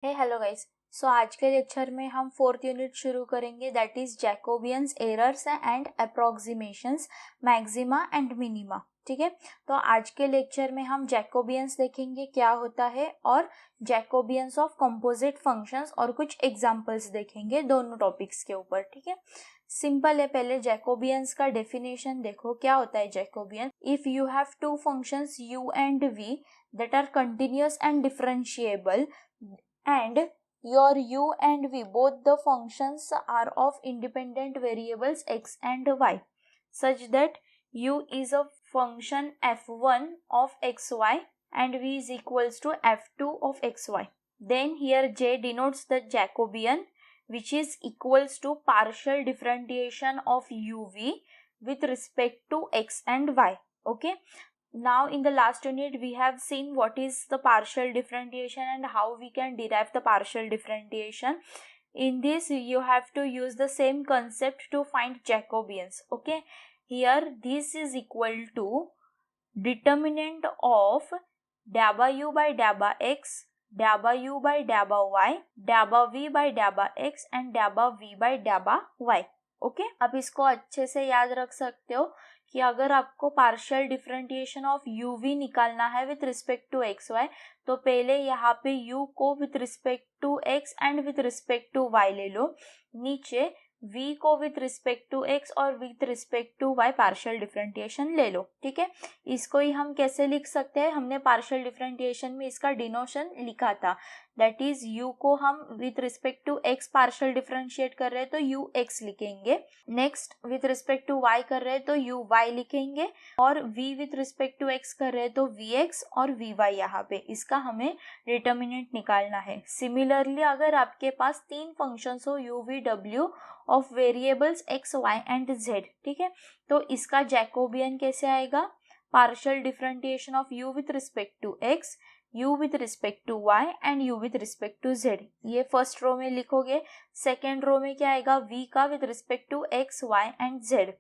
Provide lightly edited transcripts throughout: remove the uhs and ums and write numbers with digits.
हे hello guys. सो आज के lecture में हम फोर्थ यूनिट शुरू करेंगे, that is Jacobians errors and approximations, maxima and minima. ठीक है, तो आज के लेक्चर में हम जैकोबियंस देखेंगे क्या होता है और जैकोबियंस ऑफ कंपोजिट फंक्शंस और कुछ एग्जांपल्स देखेंगे दोनों टॉपिक्स के ऊपर। ठीक है, सिंपल है। पहले जैकोबियंस का डेफिनेशन देखो क्या होता है Jacobian. If you have two functions u and v that are continuous and differentiable and your u and v, both the functions are of independent variables x and y, such that u is a function f1 of xy and v is equals to f2 of xy. Then here j denotes the Jacobian, which is equals to partial differentiation of uv with respect to x and y. Okay, now in the last unit we have seen what is the partial differentiation and how we can derive the partial differentiation. In this you have to use the same concept to find Jacobians. Okay, here this is equal to determinant of dabba u by dabba x, dabba u by dabba y, dabba v by dabba x and dabba v by dabba y. Okay, अब इसको अच्छे से याद रख सकते हो कि अगर आपको partial differentiation of u v निकालना है with respect to x y, तो पहले यहाँ पे u को with respect to x and with respect to y ले लो, नीचे v को विथ रिस्पेक्ट टू x और with respect to y partial differentiation ले लो। ठीक है, इसको ही हम कैसे लिख सकते हैं, हमने पार्शियल डिफरेंशिएशन में इसका डिनोशन लिखा था, दैट इज u को हम with respect to x partial differentiate कर रहे हैं तो ux लिखेंगे, next with respect to y कर रहे हैं तो uy लिखेंगे, और v with respect to x कर रहे हैं तो vx और vy। यहाँ पे इसका हमें डिटर्मिनेंट निकालना है। सिमिलरली अगर आपके पास तीन फंक्शंस हो u v w of variables x y and z, ठीक है, तो इसका जैकोबियन कैसे आएगा, partial differentiation of u with respect to x, u with respect to y and u with respect to z। ये फर्स्ट रो में लिखोगे। Second row में क्या आएगा, v का with respect to x, y and z।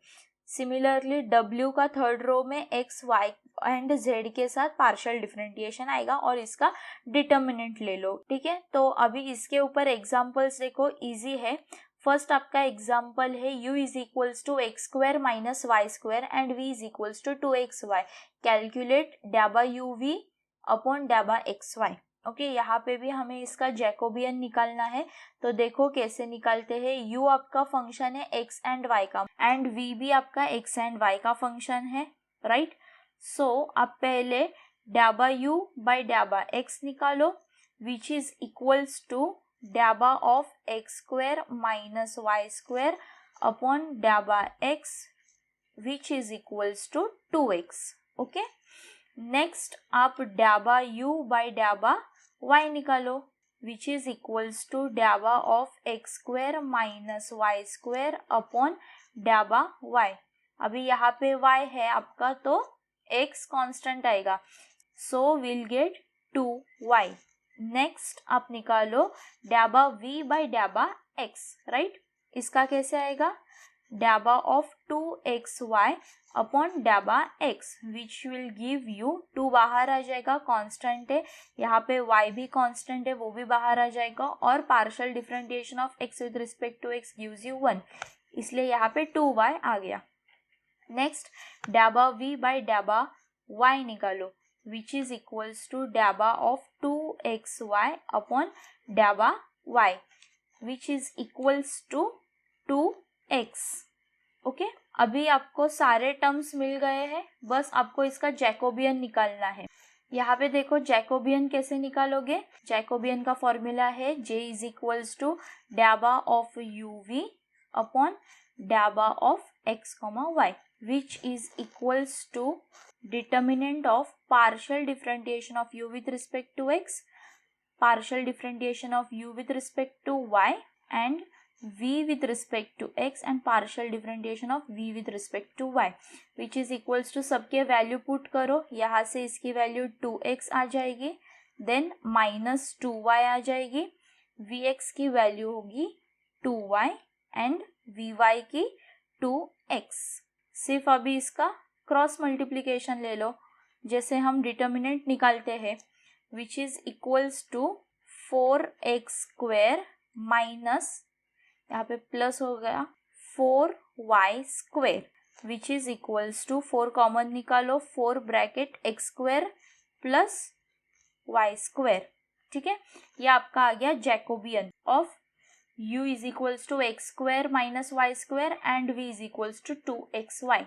Similarly w का third row में x, y and z के साथ पार्शियल डिफरेंशिएशन आएगा और इसका डिटर्मिनेंट ले लो। ठीक है, तो अभी इसके ऊपर एग्जांपल्स देखो, इजी है। फर्स्ट आपका एग्जाम्पल है u is equals to x square minus y square and v is equals to 2xy। Calculate dabba uv upon dabba xy। Okay, यहाँ पे भी हमें इसका जैकोबियन निकालना है, तो देखो कैसे निकालते हैं। u आपका फंक्शन है x एंड y का एंड v भी आपका x एंड y का फंक्शन है, राइट। सो आप पहले dabba u by dabba x निकालो, which is equals to dabba of x square minus y square upon dabba x which is equals to 2x। Okay, next आप dabba u by dabba y निकालो, which is equals to dabba of x square minus y square upon dabba y। अभी यहाँ पे y है आपका तो x constant आएगा, so will get 2y। Next आप निकालो dabba v by dabba x, right. इसका कैसे आएगा, dabba of 2xy upon dabba x which will give you 2 बाहर आ जाएगा, कांस्टेंट है, यहाँ पे y भी कांस्टेंट है, वो भी बाहर आ जाएगा, और partial differentiation of x with respect to x gives you 1, इसलिए यहाँ पे 2y आ गया। Next dabba v by dabba y निकालो, which is equals to dabba of 2xy upon dabba y which is equals to 2x। Okay, अभी आपको सारे terms मिल गए हैं, बस आपको इसका जैकोबियन निकालना है। यहाँ पे देखो जैकोबियन कैसे निकालोगे, जैकोबियन का फॉर्मूला है j is equals to dabba of uv upon dabba of x, y which is equals to determinant of partial differentiation of u with respect to x, partial differentiation of u with respect to y and v with respect to x and partial differentiation of v with respect to y which is equals to, सबके value put करो, यहाँ से इसकी value 2x आ जाएगी, then minus 2y आ जाएगी, vx की value होगी 2y and vy की 2x। सिर्फ अभी इसका क्रॉस मल्टीप्लिकेशन ले लो, जैसे हम डिटर्मिनेंट निकालते हैं, which is equals to 4x² minus यहाँ पे प्लस हो गया 4y² which is equals to 4 common निकालो 4 ब्रैकेट x² प्लस y²। ठीक है, ये आपका आ गया Jacobian of u is equals to x² minus y² and v is equals to 2xy।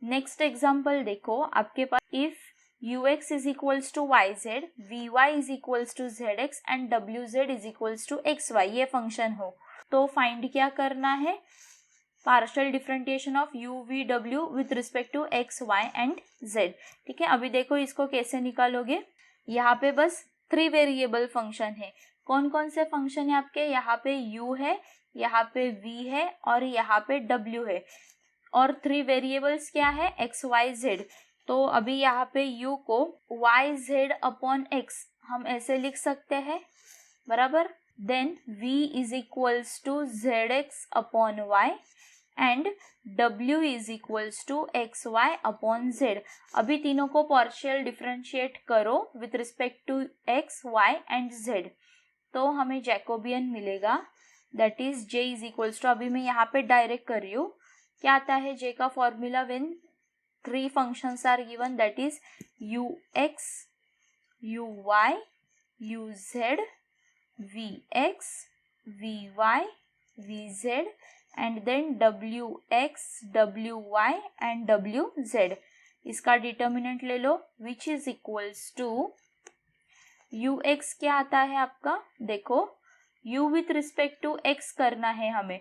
Next example देखो, आपके पास if ux is equals to yz, vy is equals to zx and wz is equals to xy ये function हो, तो find क्या करना है, partial differentiation of u v w with respect to x y and z। ठीक है, अभी देखो इसको कैसे निकालोगे, यहाँ पे बस 3 वेरिएबल फंक्शन है। कौन कौन से फंक्शन है आपके, यहाँ पे u है, यहाँ पे v है और यहाँ पे w है, और 3 वेरिएबल्स क्या है, x y z। तो अभी यहाँ पे u को y z अपॉन x हम ऐसे लिख सकते हैं, बराबर। Then v is equals to zx upon y and w is equals to x y upon z. अभी तीनों को पार्शियल डिफरेंशिएट करो with respect to x y and z, तो हमें जैकोबियन मिलेगा, that is j is equals to, अभी मैं यहाँ पे डायरेक्ट कर रही हूँ, क्या आता है j का formula when 3 functions are given, that is ux uy uz vx vy vz and then wx wy and wz। इसका डिटर्मिनेंट ले लो which is equals to ux क्या आता है आपका, देखो u with respect to x करना है हमें,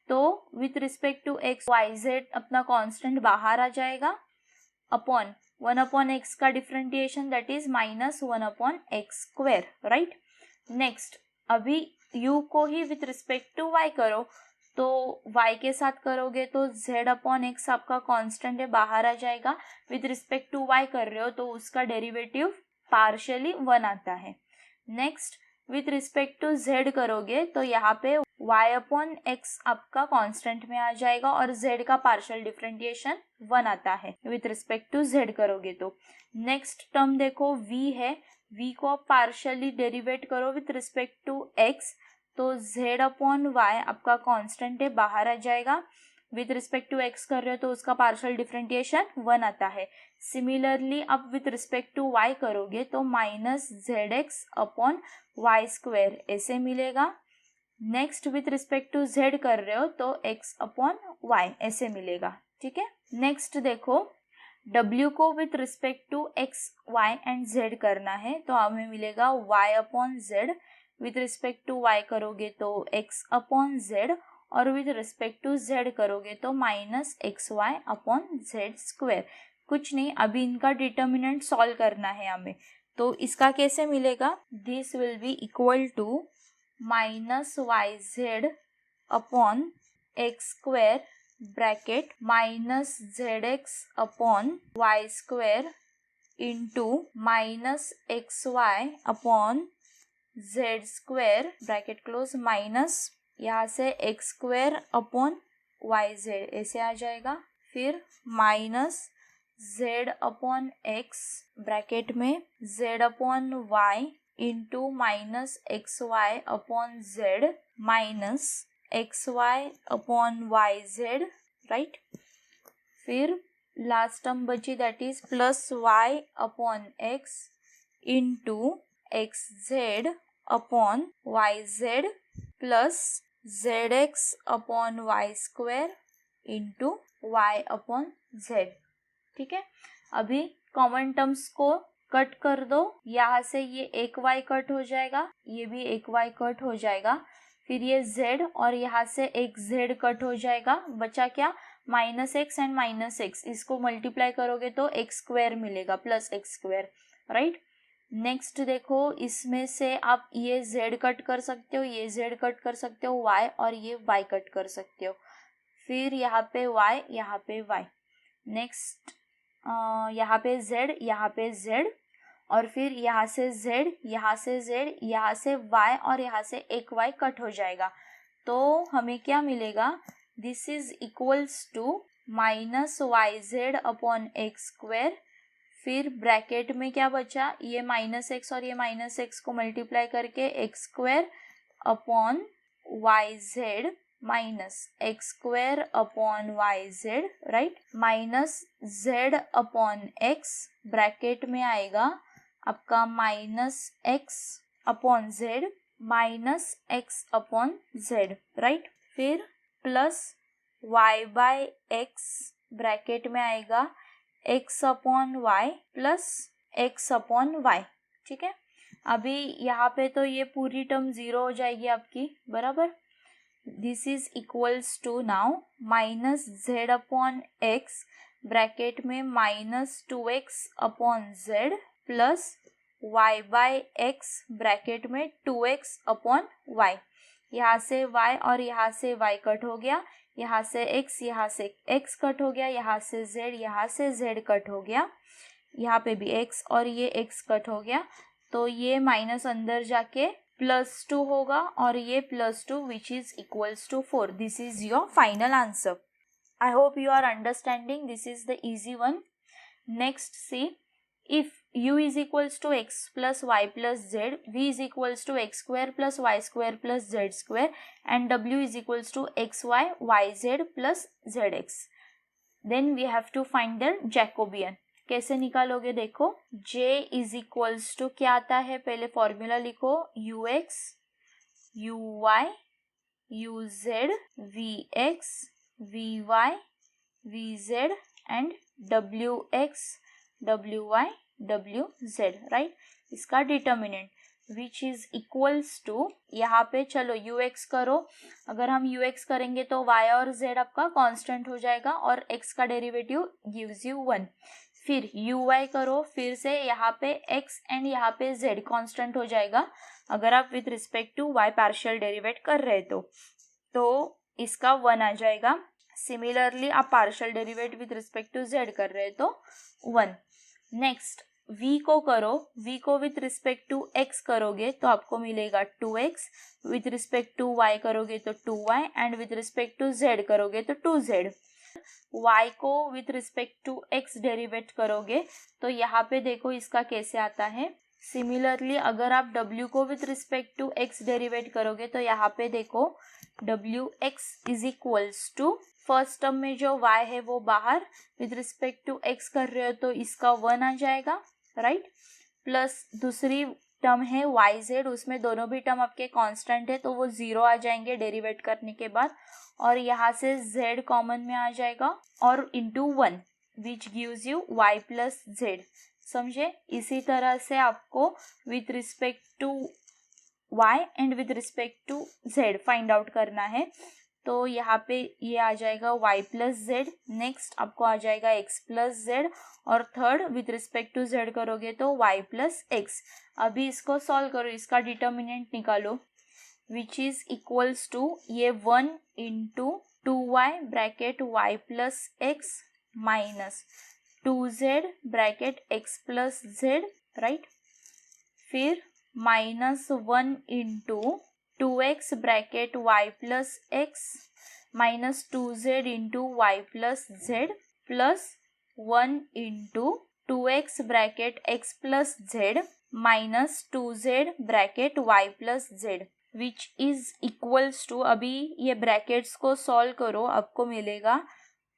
तो with respect to x yz अपना कांस्टेंट बाहर आ जाएगा, अपॉन 1 अपॉन x का differentiation that is minus 1 upon x², right. Next अभी u को ही विथ रिस्पेक्ट टू y करो, तो y के साथ करोगे तो z अपॉन x आपका कांस्टेंट है, बाहर आ जाएगा, विथ रिस्पेक्ट टू y कर रहे हो तो उसका डेरिवेटिव पार्शियली 1 आता है। Next with respect to z करोगे तो यहाँ पे y अपॉन x आपका कांस्टेंट में आ जाएगा और z का पार्शियल डिफरेंशिएशन 1 आता है विथ रिस्पेक्ट टू z करोगे तो। नेक्स्ट टर्म देखो v है, v को आप पार्शियली डेरिवेट करो विथ रिस्पेक्ट टू x, तो z अपॉन y आपका कांस्टेंट है, बाहर आ जाएगा, विथ रिस्पेक्ट टू x कर रहे हो तो उसका पार्शियल डिफरेंशिएशन 1 आता है। सिमिलरली अब विथ रिस्पेक्ट टू y करोगे तो माइनस zx अपॉन y² ऐसे मिलेगा। Next with respect to z कर रहे हो तो x अपॉन y ऐसे मिलेगा। ठीक है, नेक्स्ट देखो w को with respect to x y and z करना है, तो हमें मिलेगा y upon z, with respect to y करोगे तो x अपॉन z और विथ रिस्पेक्ट टू z करोगे तो minus x y upon z²। कुछ नहीं, अभी इनका डिटर्मिनेंट सॉल्व करना है हमें, तो इसका कैसे मिलेगा, this will be equal to minus yz upon x² bracket minus zx upon y² into minus xy upon z² bracket close minus यहाँ से x² अपॉन yz ऐसे आ जाएगा, फिर minus z upon x bracket में z upon y into minus xy upon z minus xy upon yz, right. फिर last term बची that is plus y upon x into xz upon yz plus zx upon y² into y upon z। ठीक है, अभी common terms को cut कर दो, यहाँ से ये एक y कट हो जाएगा, ये भी एक y कट हो जाएगा, फिर ये z और यहाँ से एक z कट हो जाएगा, बचा क्या minus x and minus x, इसको मल्टीप्लाई करोगे तो x² मिलेगा प्लस x², राइट। नेक्स्ट देखो इसमें से आप ये z कट कर सकते हो, ये z कट कर सकते हो, y और ये y कट कर सकते हो, फिर यहाँ पे y यहाँ पे y, नेक्स्ट यहाँ पे z यहाँ पे z और फिर यहाँ से z यहाँ से z यहाँ से y और यहाँ से एक y कट हो जाएगा, तो हमें क्या मिलेगा, this is equals to minus yz upon x², फिर ब्रैकेट में क्या बचा, ये माइनस एक्स और ये माइनस एक्स को मल्टीप्लाई करके x square upon y z minus x square upon y z, right, minus z upon x, bracket में आएगा आपका minus x upon z minus x upon z, right, फिर plus y by x, bracket में आएगा x upon y plus x upon y, ठीक है। अभी यहाँ पे तो ये पूरी टर्म जीरो हो जाएगी आपकी, बराबर। This is equals to now minus z upon x, bracket में minus 2x upon z plus y by x, bracket में 2x अपॉन वाई। यहाँ से y और यहाँ से y कट हो गया, यहाँ से x कट हो गया, यहाँ से z कट हो गया, यहाँ पे भी x और ये x कट हो गया, तो ये माइनस अंदर जाके +2 होगा और ये +2 which is equals to 4. This is your final answer. I hope you are understanding. This is the easy one. Next, see, if u is equals to x plus y plus z, v is equals to x square plus y square plus z square, and w is equals to xy, yz plus zx. Then we have to find the Jacobian. कैसे निकालोगे देखो, j is equals to क्या आता है, पहले formula लिखो, ux, uy, uz, vx, vy, vz and wx, wy, wz, right. इसका determinant which is equals to, यहाँ पे चलो ux करो, अगर हम ux करेंगे तो y और z आपका कांस्टेंट हो जाएगा और x का डेरिवेटिव गिव्स यू 1। फिर uy करो, फिर से यहाँ पे x एंड यहाँ पे z कांस्टेंट हो जाएगा अगर आप with respect to y partial derivate कर रहे तो इसका 1 आ जाएगा। सिमिलरली आप partial derivate with respect to z कर रहे तो 1। नेक्स्ट v को करो, v को विथ रिस्पेक्ट टू x करोगे तो आपको मिलेगा 2x, with respect to y करोगे तो 2y and with respect to z करोगे तो 2z। y को with respect to x derivate करोगे तो यहाँ पे देखो इसका कैसे आता है। सिमिलरली अगर आप w को with respect to x derivate करोगे तो यहाँ पे देखो wx is equals to, first term में जो y है वो बाहर, विथ रिस्पेक्ट टू x कर रहे हो तो इसका 1 आ जाएगा, राइट, प्लस दूसरी टर्म है yz, उसमें दोनों भी टर्म आपके कांस्टेंट है तो वो 0 आ जाएंगे डेरिवेट करने के बाद, और यहाँ से z कॉमन में आ जाएगा और into 1 which gives you y plus z, समझे। इसी तरह से आपको with respect to y and with respect to z find out करना है, तो यहाँ पे ये आ जाएगा y प्लस जेड, नेक्स्ट आपको आ जाएगा x प्लस जेड, और third with respect to z करोगे तो y प्लस एक्स। अभी इसको सॉल्व करो, इसका डिटर्मिनेंट निकालो विच इज इक्वल्स टू ये 1 into 2y bracket y plus x minus 2z bracket x plus z, right, फिर minus 1 into 2x bracket y plus x minus 2z into y plus z plus 1 into 2x bracket x plus z minus 2z bracket y plus z which is equals to, अभी ये brackets को solve करो, आपको मिलेगा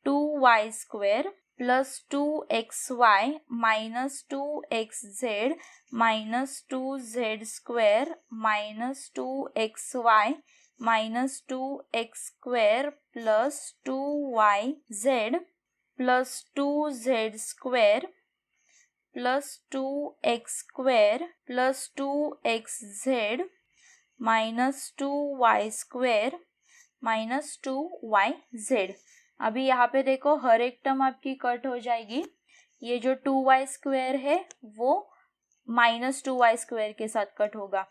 2y square plus 2xy minus 2xz minus 2z square minus 2xy minus 2x square plus 2yz plus 2z square plus 2x square plus 2xz minus 2y square minus 2yz। अभी यहाँ पे देखो हर एक term आपकी cut हो जाएगी, ये जो 2y स्क्वायर है वो माइनस 2y स्क्वायर के साथ कट होगा,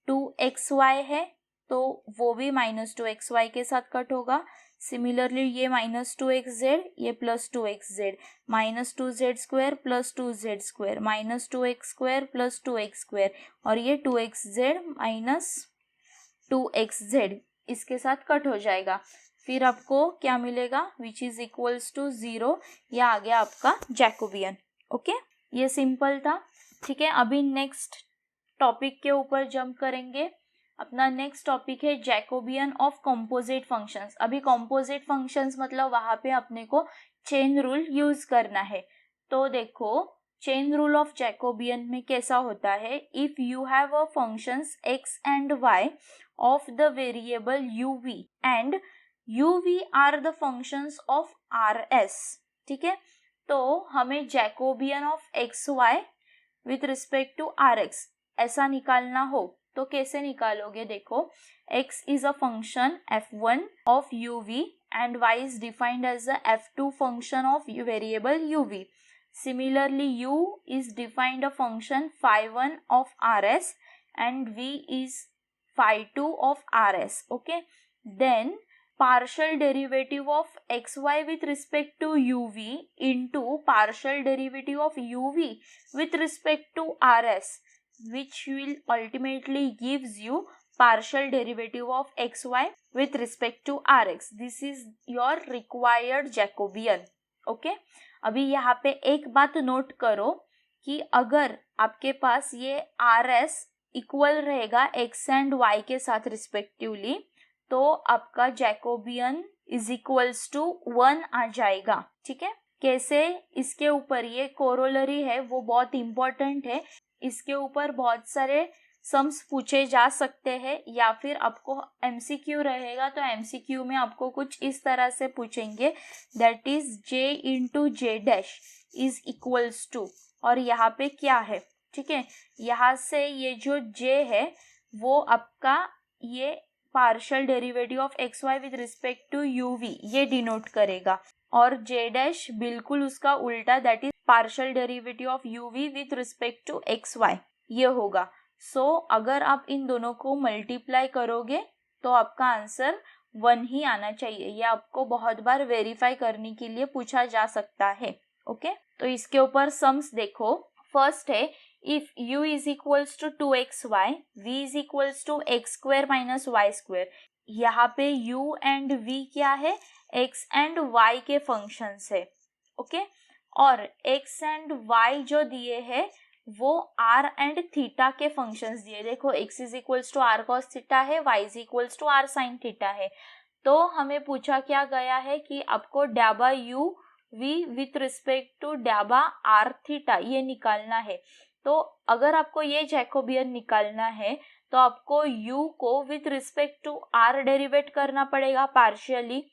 2xy है तो वो भी माइनस 2xy के साथ कट होगा। सिमिलरली ये माइनस 2xz, ये plus 2xz, minus 2z square plus 2z square minus 2x square plus 2x square, और ये 2xz माइनस 2xz इसके साथ कट हो जाएगा। फिर आपको क्या मिलेगा, विच इज इक्वल्स टू 0, यह आ गया आपका जैकोबियन। ओके, ये सिंपल था, ठीक है। अभी नेक्स्ट टॉपिक के ऊपर जंप करेंगे। अपना नेक्स्ट टॉपिक है जैकोबियन ऑफ कंपोजिट फंक्शंस। अभी कंपोजिट फंक्शंस मतलब वहां पे अपने को चेन रूल यूज करना है। तो देखो चेन रूल ऑफ जैकोबियन में कैसा होता है, if you have a functions x and y of the variable uv and uv are the functions of rs, ठीक है। तो हमें Jacobian of xy with respect to rx ऐसा निकालना हो तो कैसे निकालोगे, देखो x is a function f1 of uv and y is defined as the f2 function of variable uv. Similarly, u is defined a function phi1 of rs and v is phi2 of rs, okay. Then partial derivative of xy with respect to uv into partial derivative of uv with respect to rs, which will ultimately gives you partial derivative of xy with respect to rx. This is your required Jacobian, okay. अभी यहाँ पे एक बात note करो कि अगर आपके पास ये rs इक्वल रहेगा x एंड y के साथ रिस्पेक्टिवली, तो आपका जैकोबियन इज इक्वल्स टू 1 आ जाएगा, ठीक है। कैसे, इसके ऊपर ये कोरोलरी है वो बहुत इंपॉर्टेंट है। इसके ऊपर बहुत सारे सम्स पूछे जा सकते हैं या फिर आपको एमसीक्यू रहेगा तो एमसीक्यू में आपको कुछ इस तरह से पूछेंगे, that is j into j dash is equals to, और यहाँ पे क्या है, ठीक है। यहाँ से ये जो j है वो आपका ये partial derivative of x y with respect to u v ये डिनोट करेगा, और जे डैश बिल्कुल उसका उल्टा, that is partial derivative of u v with respect to x y ये होगा। सो अगर आप इन दोनों को मल्टीप्लाई करोगे तो आपका आंसर 1 ही आना चाहिए। ये आपको बहुत बार वेरीफाई करने के लिए पूछा जा सकता है, ओके। तो इसके ऊपर सम्स देखो। फर्स्ट है if u is equals to 2xy, v is equals to x square minus y square. यहाँ पे u एंड v क्या है, x एंड y के फंक्शंस है, ओके। और x एंड y जो दिए है वो r एंड थीटा के फंक्शंस दिए। देखो x is equals to r cos theta है, y is equals to r sin theta है। तो हमें पूछा क्या गया है कि आपको डाबा u v with respect to डाबा r थीटा ये निकालना है। तो अगर आपको ये जैकोबियन निकालना है तो आपको u को with respect to r derivate करना पड़ेगा पार्शियली।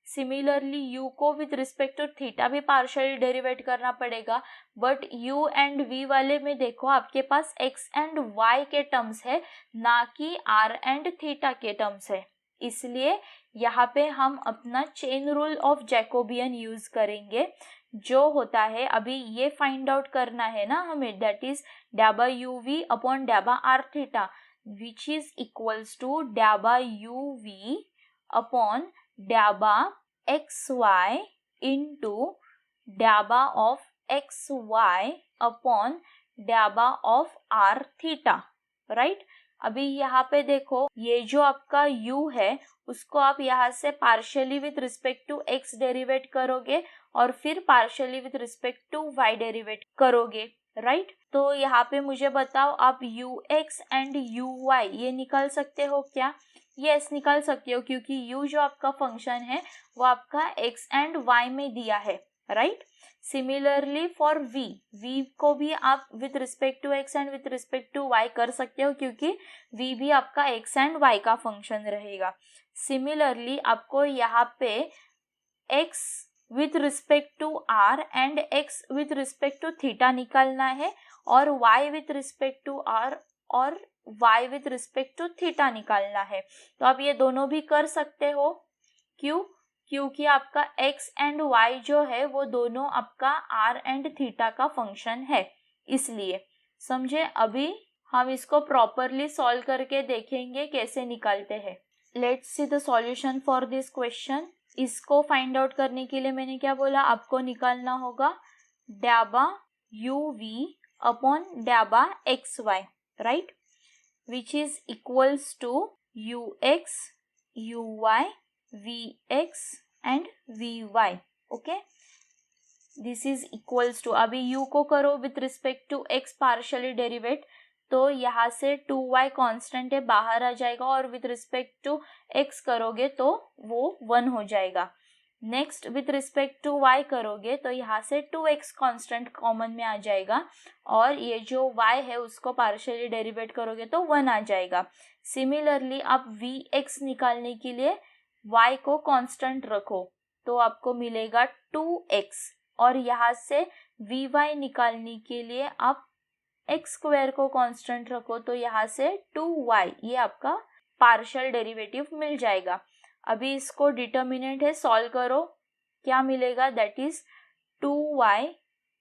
सिमिलरली u को विथ रिस्पेक्ट टू थीटा भी पार्शियली डेरिवेट करना पड़ेगा। बट u एंड v वाले में देखो आपके पास x एंड y के टर्म्स है, ना कि r एंड थीटा के टर्म्स है। इसलिए यहाँ पे हम अपना chain rule of Jacobian use करेंगे, जो होता है अभी ये फाइंड आउट करना है ना हमें, दैट इज डाबा यू वी अपॉन डाबा r theta which is equals to डाबा यू वी अपॉन डाबा एक्स वाई इंटू डाबा ऑफ एक्स वाई अपॉन डाबा ऑफ आर थीटा, राइट। अभी यहाँ पे देखो ये जो आपका u है उसको आप यहाँ से partially with respect to x derivate करोगे और फिर partially with respect to y derivate करोगे, राइट। तो यहाँ पे मुझे बताओ आप ux एंड uy ये निकाल सकते हो क्या? यस निकाल सकते हो, क्योंकि u जो आपका फंक्शन है वो आपका x एंड y में दिया है, राइट। सिमिलरली फॉर v को भी आप with respect to x and with respect to y कर सकते हो, क्योंकि v भी आपका x एंड y का फंक्शन रहेगा। सिमिलरली आपको यहाँ पे x with respect to r and x with respect to theta निकालना है, और y with respect to r और y with respect to theta निकालना है। तो आप ये दोनों भी कर सकते हो, क्यों? क्योंकि आपका x एंड y जो है वो दोनों आपका r एंड थीटा का फंक्शन है, इसलिए समझे। अभी हम इसको प्रॉपरली सॉल्व करके देखेंगे कैसे निकालते हैं। Let's see the solution for this question. इसको फाइंड आउट करने के लिए मैंने क्या बोला, आपको निकालना होगा डाबा यू वी अपॉन डाबा x y, right, which is equals to u x u y v x and v y, okay. This is equals to, अभी u को करो with respect to x partially derivate, तो यहाँ से 2y constant है बाहर आ जाएगा और विथ रिस्पेक्ट टू x करोगे तो वो 1 हो जाएगा। Next with respect to y करोगे तो यहाँ से 2x कांस्टेंट कॉमन में आ जाएगा और ये जो y है उसको पार्शियली डेरिवेट करोगे तो 1 आ जाएगा। सिमिलरली आप vx निकालने के लिए y को कांस्टेंट रखो तो आपको मिलेगा 2x और यहाँ से vy निकालने के लिए आप एक्स स्क्वायर को कांस्टेंट रखो तो यहाँ से 2y, ये आपका पार्शियल डेरिवेटिव मिल जाएगा। अभी इसको डिटर्मिनेंट है, सॉल्व करो, क्या मिलेगा, that is 2y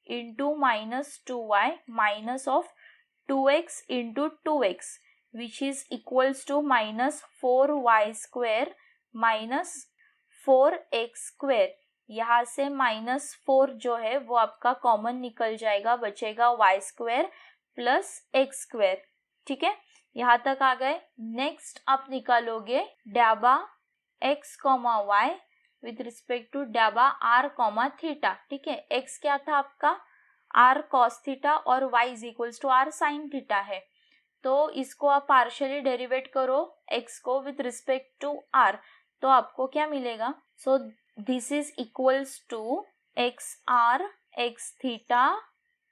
into minus 2y minus of 2x into 2x which is equals to minus 4y square minus 4x square. यहाँ से माइनस 4 जो है वो आपका कॉमन निकल जाएगा, बचेगा y square plus x square. ठीक है, यहाँ तक आ गए। नेक्स्ट आप निकालोगे डाबा x comma y with respect to डाबा r कॉमा थीटा। ठीक है, x क्या था आपका r cos थीटा और y is equals to r sin theta है, तो इसको आप पार्शियली डेरिवेट करो x को विथ रिस्पेक्ट टू r, तो आपको क्या मिलेगा, so this is equals to x r x theta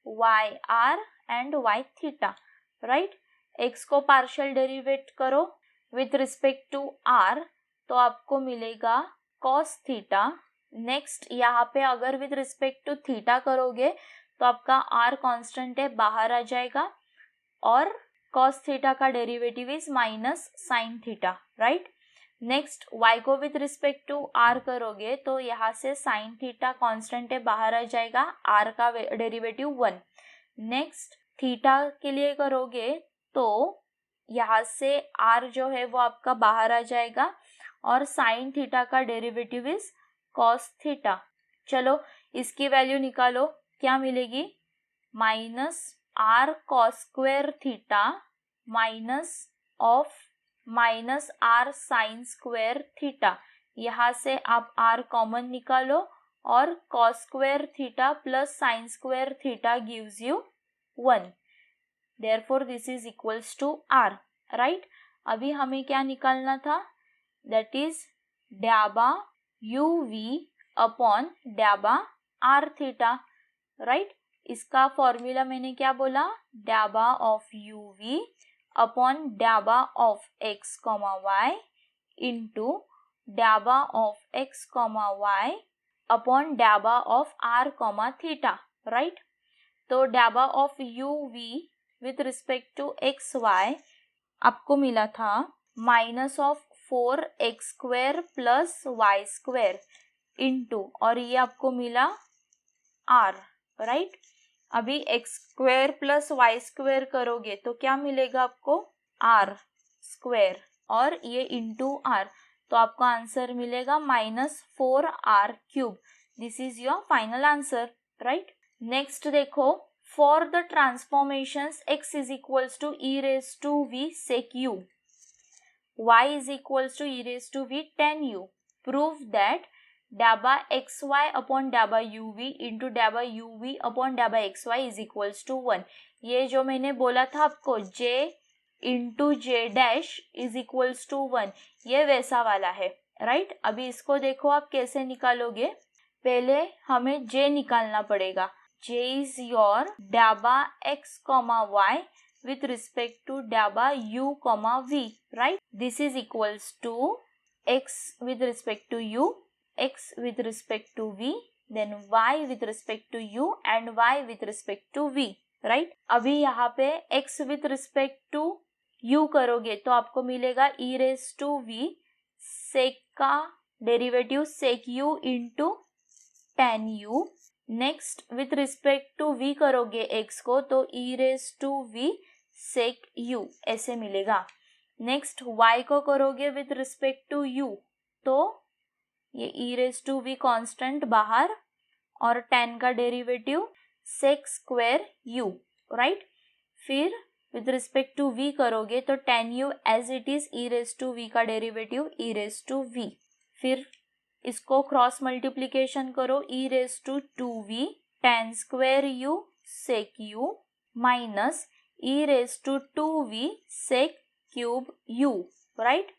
y r and y theta, right. x को पार्शियल डेरिवेट करो विथ रिस्पेक्ट टू r तो आपको मिलेगा cos थीटा। नेक्स्ट यहाँ पे अगर विथ रिस्पेक्ट टू थीटा करोगे तो आपका r कांस्टेंट है बाहर आ जाएगा और cos थीटा का derivative is minus sin theta, right. Next y को विथ रिस्पेक्ट टू r करोगे तो यहाँ से sin थीटा कांस्टेंट है बाहर आ जाएगा, r का डेरिवेटिव 1। नेक्स्ट थीटा के लिए करोगे तो यहाँ से r जो है वो आपका बाहर आ जाएगा और sin थीटा का डेरिवेटिव इज cos थीटा। चलो इसकी वैल्यू निकालो, क्या मिलेगी, minus r cos square theta minus of minus r sin square theta. यहाँ से आप r कॉमन निकालो और cos square theta plus sin square theta gives you 1, therefore this is equals to r, right। अभी हमें क्या निकालना था, that is डाबा uv अपॉन डाबा r थीटा, राइट। इसका फॉर्मूला मैंने क्या बोला, डाबा ऑफ uv अपॉन डाबा of x comma y into डाबा of x comma y upon डाबा of r comma theta, right. तो डाबा of uv with respect to x y आपको मिला था minus of 4x square plus y square into, और ये आपको मिला r, राइट। अभी x square plus y square करोगे तो क्या मिलेगा आपको, r स्क्वायर और ये इंटू r, तो आपको आंसर मिलेगा minus 4r cube. This is your final answer, right. Next देखो, for the transformations x is equals to e raise to v sec u, y is equals to e raise to v tan u, prove that डाबा xy upon डाबा uv into डाबा uv upon डाबा xy is equals to 1। ये जो मैंने बोला था आपको j इंटू j dash is equals to 1, ये वैसा वाला है, राइट। अभी इसको देखो आप कैसे निकालोगे, पहले हमें j निकालना पड़ेगा। j is your dhaba x comma y with respect to dhaba u comma v, right? This is equals to x with respect to u, x with respect to v, then y with respect to u and y with respect to v, right? अभी यहाँ पे x with respect to u करोगे तो आपको मिलेगा e raised to v sec का derivative sec u into tan u। Next with respect to v करोगे x को तो e raise to v sec u ऐसे मिलेगा। नेक्स्ट y को करोगे विथ रिस्पेक्ट टू u तो ये e raise to v constant बाहर और tan का derivative sec square u, right. फिर विथ रिस्पेक्ट टू v करोगे तो tan u as it is e raise to v का derivative e raise to v, फिर इसको क्रॉस मल्टीप्लीकेशन करो, e raise to 2v tan square u sec u minus e raise to 2v sec cube u, right.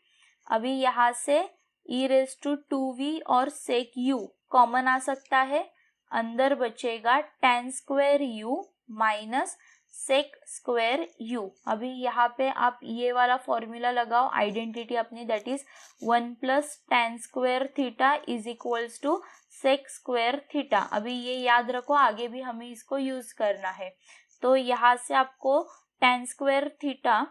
अभी यहाँ से ई raise to 2v और sec u common आ सकता है, अंदर बचेगा tan square u minus sec square u। अभी यहाँ पे आप ये वाला फॉर्मूला लगाओ आइडेंटिटी अपनी, that is 1 plus tan square theta is equals to sec square theta. अभी ये याद रखो, आगे भी हमें इसको यूज करना है। तो यहाँ से आपको tan square theta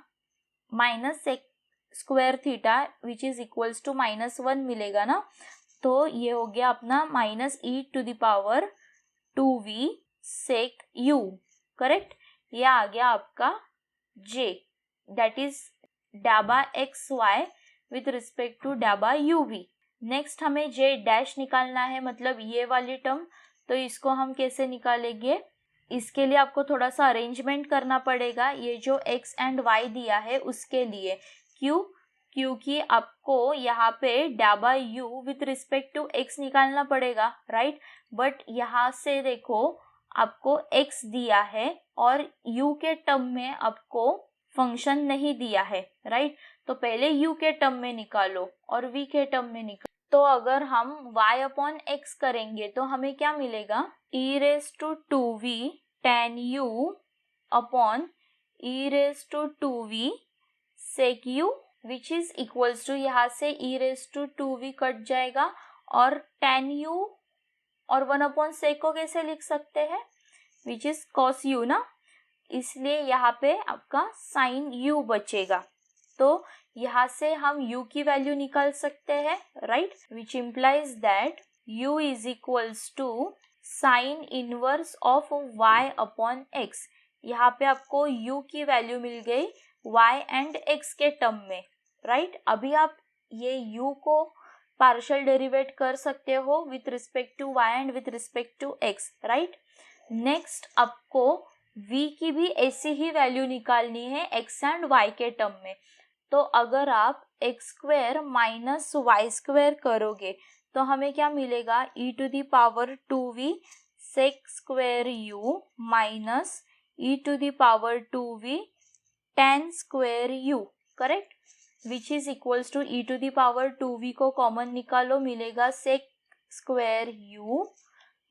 minus sec square theta which is equals to -1 मिलेगा ना। तो ये हो गया अपना minus e to the power 2v sec u, correct. ये आ गया आपका j, दैट इज डाबा x y with respect to डाबा यू वी। नेक्स्ट हमें j डैश निकालना है, मतलब ये वाली टर्म। तो इसको हम कैसे निकालेंगे, इसके लिए आपको थोड़ा सा अरेंजमेंट करना पड़ेगा। ये जो x एंड y दिया है उसके लिए, क्यों, क्योंकि आपको यहाँ पे डाबा u with respect to x निकालना पड़ेगा, राइट। बट यहाँ से देखो आपको x दिया है और u के टर्म में आपको फंक्शन नहीं दिया है, राइट। तो पहले u के टर्म में निकालो और v के टर्म में निकालो। तो अगर हम y अपॉन x करेंगे तो हमें क्या मिलेगा, e raise to 2v tan u upon e raise to 2v sec u which is equals to, यहाँ से e raise to 2v cut जाएगा और tan u और 1 अपॉन सेक को कैसे लिख सकते हैं, विच इज cos u ना, इसलिए यहाँ पे आपका साइन u बचेगा। तो यहाँ से हम u की वैल्यू निकाल सकते हैं, right, which implies that u is equals to sine inverse of y upon x। यहाँ पे आपको u की वैल्यू मिल गई y एंड x के टर्म में, राइट। अभी आप ये u को पार्शियल डेरिवेट कर सकते हो with respect to y and with respect to x, right. Next आपको v की भी ऐसी ही वैल्यू निकालनी है x एंड y के टर्म में। तो अगर आप x square minus y square करोगे तो हमें क्या मिलेगा, e to the power 2v sec square u minus e to the power 2v tan square u, correct, which is equals to e to the power 2v को common निकालो, मिलेगा sec square u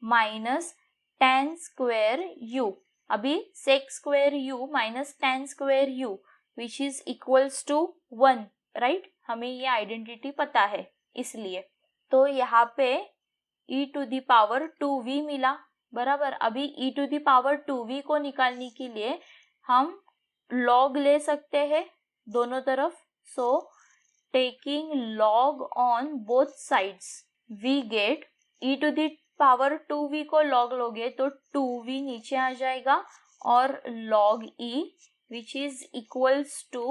minus tan square u। अभी sec square u minus tan square u which is equals to 1, right. हमें ये identity पता है इसलिए। तो यहाँ पे e to the power 2v मिला, बराबर। अभी e to the power 2v को निकालने के लिए हम log ले सकते हैं दोनों तरफ। So taking log on both sides we get e to the power 2v को log लोगे तो 2v नीचे आ जाएगा और log e which is equals to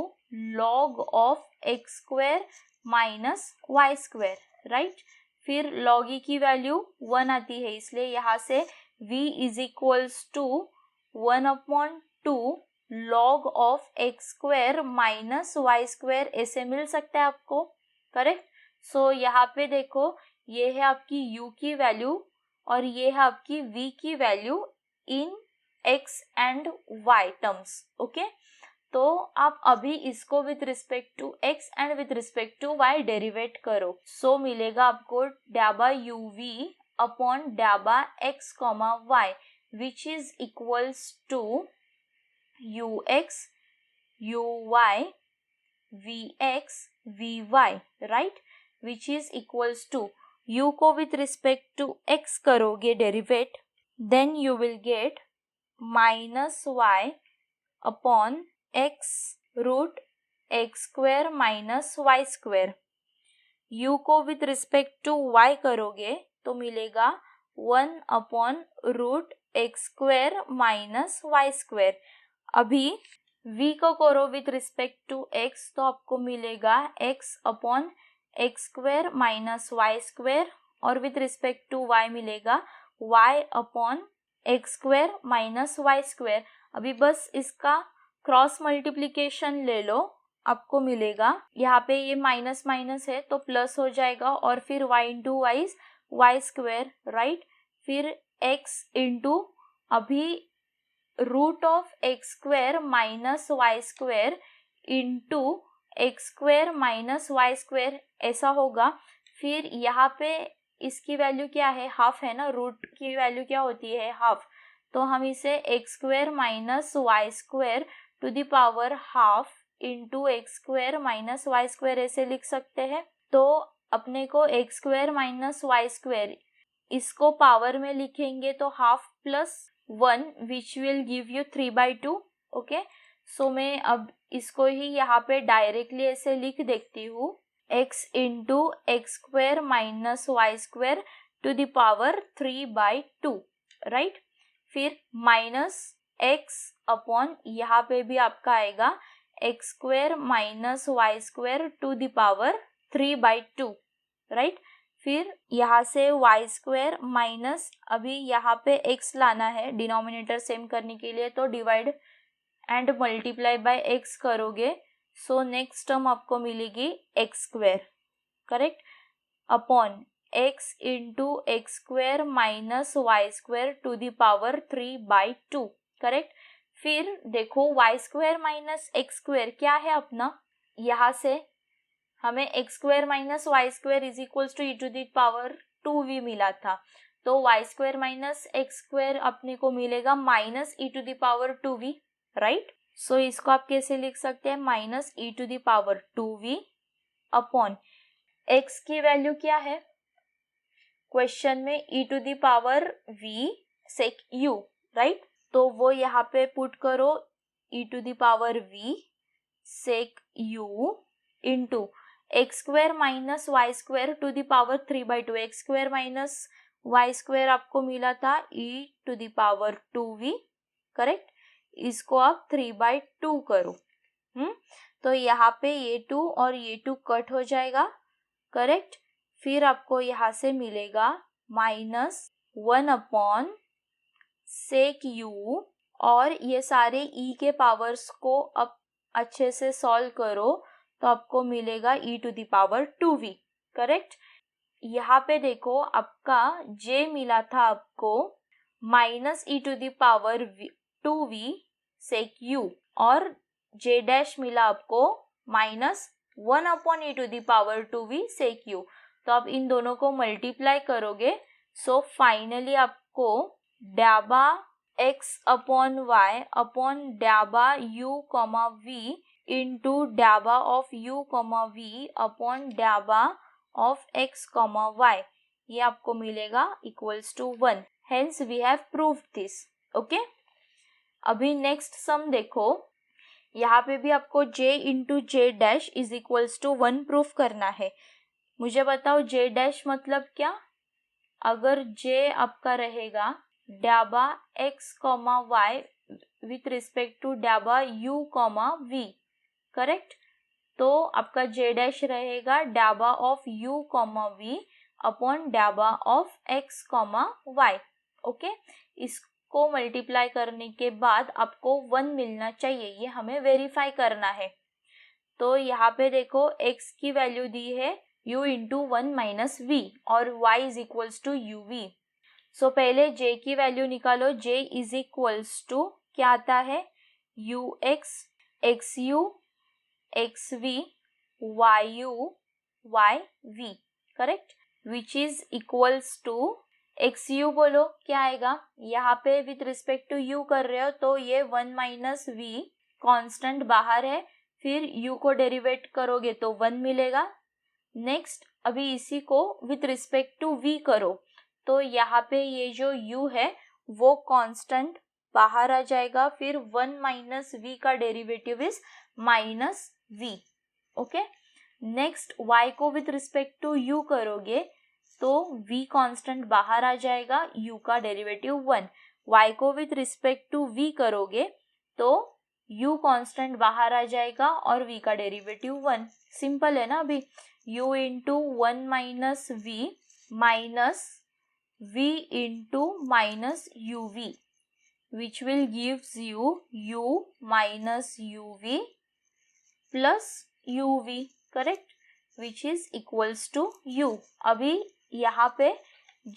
log of x square minus y square, right। फिर log e की value 1 आती है, इसलिए यहाँ से v is equals to 1 upon 2 log of x square minus y square ऐसे मिल सकता है आपको, करेक्ट। सो यहाँ पे देखो ये है आपकी u की वैल्यू और ये है आपकी v की value in x and y terms, okay. तो आप अभी इसको with respect to x and with respect to y derivate करो। सो मिलेगा आपको डाबा uv अपॉन डाबा x comma y which is equals to ux uy vx vy, right, which is equals to u को with respect to x करोगे derivative, then you will get minus y upon x root x square minus y square। u को with respect to y करोगे तो मिलेगा 1 upon root x square minus y square। अभी v को करो with respect to x तो आपको मिलेगा x upon x square minus y square और विथ रिस्पेक्ट टू y मिलेगा y upon x square minus y square. अभी बस इसका क्रॉस मल्टीप्लिकेशन ले लो, आपको मिलेगा, यहाँ पे ये माइनस माइनस है तो प्लस हो जाएगा, और फिर y into y square, right. फिर x इंटू अभी root of x square minus y square into x square minus y square, ऐसा होगा। फिर यहाँ पे इसकी वैल्यू क्या है, हाफ है ना, रूट की वैल्यू क्या होती है, हाफ। तो हम इसे x square minus y square to the power half into x square minus y square ऐसे लिख सकते हैं। तो अपने को x square minus y square, इसको पावर में लिखेंगे तो half plus 1 which will give you 3/2। Okay, so मैं अब इसको ही यहाँ पे डायरेक्टली ऐसे लिख देखती हूँ, x into x square minus y square to the power 3/2, right. फिर माइनस x अपॉन यहाँ पे भी आपका आएगा x square minus y square to the power 3/2, right. फिर यहाँ से वाई स्क्वायर माइनस, अभी यहाँ पे x लाना है डिनोमिनेटर सेम करने के लिए, तो divide and multiply by x करोगे, सो नेक्स्ट टर्म आपको मिलेगी x square, correct, upon x into x square minus y square to the power 3/2, correct. फिर देखो y square minus x square क्या है अपना, यहाँ से हमें x square minus y square is equals to e to the power 2v मिला था, तो y square minus x square अपने को मिलेगा minus e to the power 2v, right. So इसको आप कैसे लिख सकते हैं, minus e to the power 2v upon x की वैल्यू क्या है क्वेश्चन में, e to the power v sec u, right. तो वो यहाँ पे पुट करो, e to the power v sec u into x square minus y square to the power 3/2, x square minus y square आपको मिला था e to the power 2v, correct. इसको आप 3/2 करो, तो यहाँ पे ये 2 और ये 2 कट हो जाएगा, करेक्ट। फिर आपको यहाँ से मिलेगा -1 अपॉन सेक u, और ये सारे e के पावर्स को अब अच्छे से सॉल्व करो तो आपको मिलेगा e to the power 2v, correct. यहाँ पे देखो आपका j मिला था आपको minus e to the power 2v sec u, और j डैश मिला आपको -1 अपॉन e to the power 2v sec u। तो आप इन दोनों को मल्टीप्लाई करोगे, सो फाइनली आपको डाबा x अपॉन y अपॉन डाबा u कॉमा v इंटू डाबा of u comma v upon डाबा ऑफ x कॉमा y, ये आपको मिलेगा equals to 1। Hence we have proved this, okay. अभी नेक्स्ट सम देखो, यहाँ पे भी आपको j into j dash is equals to 1 proof करना है। मुझे बताओ j डैश मतलब क्या, अगर j आपका रहेगा डाबा x comma y with respect to डाबा u कॉमा v, करेक्ट, तो आपका j डैश रहेगा डाबा of u comma v upon डाबा of x comma y, okay. इसको मल्टीप्लाई करने के बाद आपको 1 मिलना चाहिए, ये हमें वेरीफाई करना है। तो यहाँ पे देखो x की वैल्यू दी है u इंटू 1 माइनस v और y is equals to uv। So पहले j की वैल्यू निकालो, j इज इक्वल्स टू क्या आता है, ux xu xv yu yv, correct, which is equals to xu बोलो क्या आएगा, यहाँ पे विथ रिस्पेक्ट टू u कर रहे हो तो ये 1 माइनस v कॉन्स्टेंट बाहर है, फिर u को डेरिवेट करोगे तो 1 मिलेगा। नेक्स्ट अभी इसी को विथ रिस्पेक्ट टू v करो, तो यहाँ पे ये जो u है वो कांस्टेंट बाहर आ जाएगा, फिर 1 माइनस v का derivative is minus v, okay. Next y को विथ रिस्पेक्ट टू u करोगे तो v कांस्टेंट बाहर आ जाएगा, u का डेरिवेटिव 1। y को विथ रिस्पेक्ट टू v करोगे तो u कांस्टेंट बाहर आ जाएगा और v का डेरिवेटिव 1। सिंपल है ना। अभी u into 1 minus v into minus uv which will gives you u minus uv plus uv, correct, which is equals to u। अभी यहाँ पे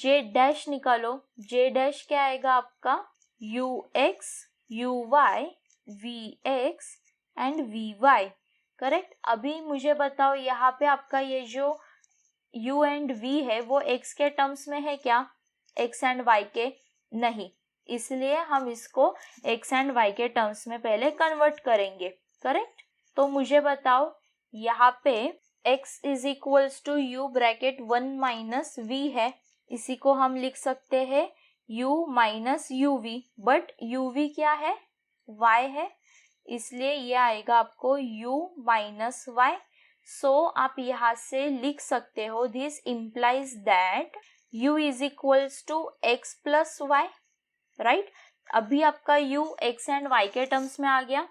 j डैश निकालो, j डैश क्या आएगा आपका, ux, uy, vx and vy, correct. अभी मुझे बताओ यहाँ पे आपका ये जो u एंड v है वो x के टर्म्स में है क्या, x एंड y के नहीं, इसलिए हम इसको x एंड y के टर्म्स में पहले कन्वर्ट करेंगे, करेक्ट। तो मुझे बताओ यहाँ पे x is equals to u bracket 1 minus v है, इसी को हम लिख सकते हैं u minus uv, but uv क्या है, y है, इसलिए ये आएगा आपको u माइनस y। सो आप यहाँ से लिख सकते हो this implies that u is equals to x plus y, right. अभी आपका u x एंड y के टर्म्स में आ गया।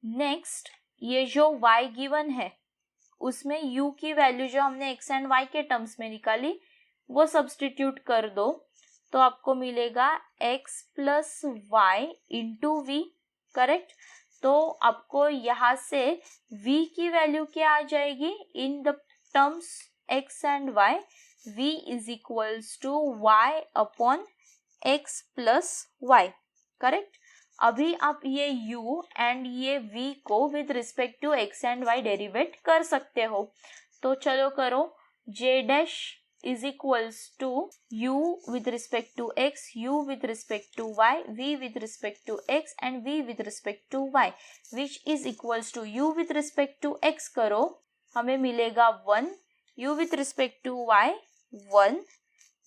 नेक्स्ट ये जो y गिवन है उसमें u की वैल्यू जो हमने x एंड y के टर्म्स में निकाली वो सब्स्टिट्यूट कर दो, तो आपको मिलेगा x plus y into v, correct. तो आपको यहाँ से v की वैल्यू क्या आ जाएगी, in the terms x and y, v is equals to y upon x plus y, correct. अभी आप ये u एंड ये v को with respect to x and y derivate कर सकते हो, तो चलो करो, j dash is equals to u with respect to x, u with respect to y, v with respect to x and v with respect to y, which is equals to u with respect to x करो, हमें मिलेगा 1, u with respect to y 1,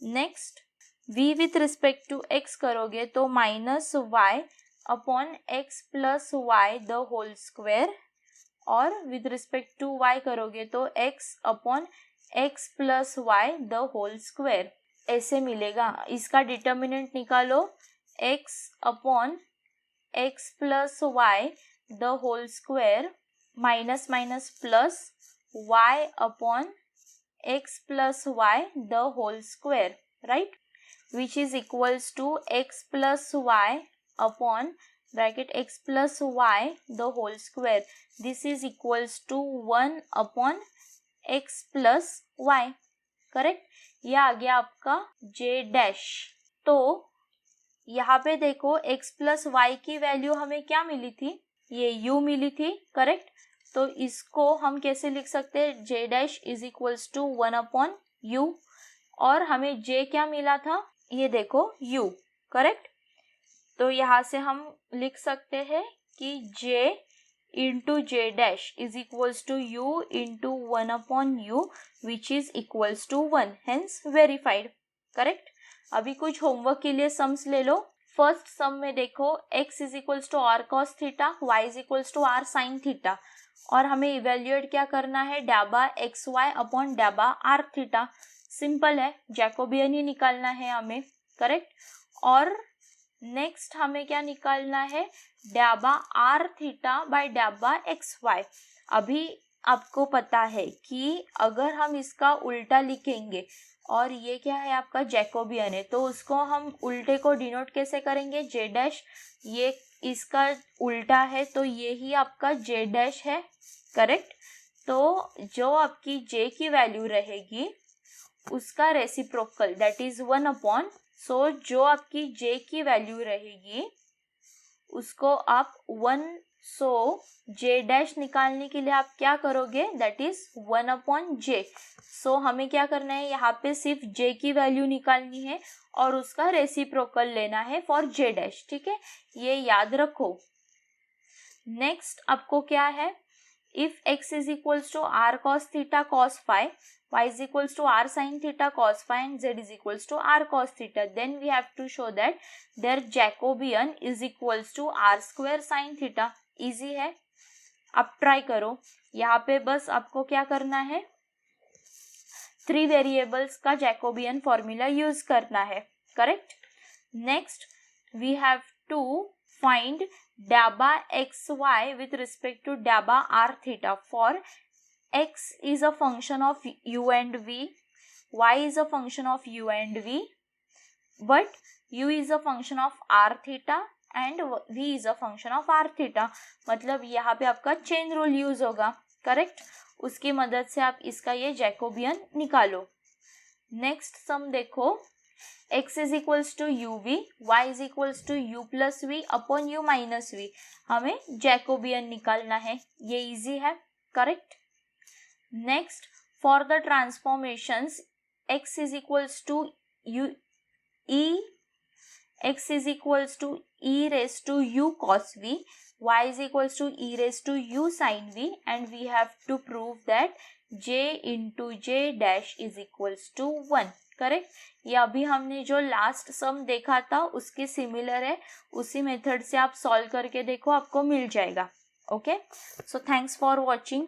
next v with respect to x करोगे तो minus y upon x plus y the whole square, और with respect to y करोगे तो x upon x plus y the whole square, ऐसे मिलेगा। इसका determinant निकालो, x upon x plus y the whole square minus minus plus y upon x plus y the whole square, right, which is equals to x plus y upon bracket x plus y the whole square, this is equals to 1 upon x plus y, correct. ये आ गया आपका j dash. तो यहाँ पे देखो x plus Y की value हमें क्या मिली थी, ये u मिली थी, करेक्ट। तो इसको हम कैसे लिख सकते हैं, j dash is equals to 1 upon u, और हमें j क्या मिला था, ये देखो u, करेक्ट। तो यहाँ से हम लिख सकते हैं कि j into j dash is equals to u into 1 upon u which is equals to 1, hence verified, correct. अभी कुछ होमवर्क के लिए सम्स ले लो। फर्स्ट सम में देखो x is equals to r cos theta, y is equals to r sin theta, और हमें evaluate क्या करना है, डाबा एक्स वाई अपॉन डाबा आर थीटा, सिंपल है, जैकोबियन ही निकालना है हमें, करेक्ट। और नेक्स्ट हमें क्या निकालना है, डाबा आर थीटा बाय डाबा एक्स वाई। अभी आपको पता है कि अगर हम इसका उल्टा लिखेंगे, और ये क्या है आपका जैकोबियन है, तो उसको हम उल्टे को डिनोट कैसे करेंगे, जे डैश, ये इसका उल्टा है तो ये ही आपका जे डैश है, करेक्ट। तो जो आपकी जे की वैल्यू रहेगी उसका रेसिप्रोकल दैट इज 1 अपॉन, सो जो आपकी j की वैल्यू रहेगी उसको आप 1, सो j डैश निकालने के लिए आप क्या करोगे, दैट इज 1 अपॉन j। सो हमें क्या करना है, यहाँ पे सिर्फ j की वैल्यू निकालनी है और उसका रेसिप्रोकल लेना है फॉर j डैश, ठीक है, ये याद रखो। नेक्स्ट आपको क्या है, if x is equals to r cos theta cos phi, y is equals to r sin theta cos phi and z is equals to r cos theta, then we have to show that their Jacobian is equals to r square sin theta। Easy है, अब try करो। यहाँ पे बस आपको क्या करना है, 3 वेरिएबल्स का जैकोबियन फॉर्मूला यूज करना है, correct. Next we have to find डाबा x y with respect to डाबा r theta for x is a function of u and v, y is a function of u and v, but u is a function of r theta and v is a function of r theta, मतलब यहाँ पे आपका chain rule use होगा, correct. उसकी मदद से आप इसका ये जैकोबियन निकालो। नेक्स्ट सम देखो, x is equals to u v, y is equals to u plus v upon u minus v, हमें जैकोबियन निकालना है, ये इजी है, correct. Next, for the transformations x is equals to u x is equals to e raised to u cos v, y is equals to e raised to u sin v, and we have to prove that j into j dash is equals to 1, correct. ये अभी हमने जो last सम देखा था उसके similar है, उसी method से आप सॉल्व करके देखो, आपको मिल जाएगा। Okay, so thanks for watching.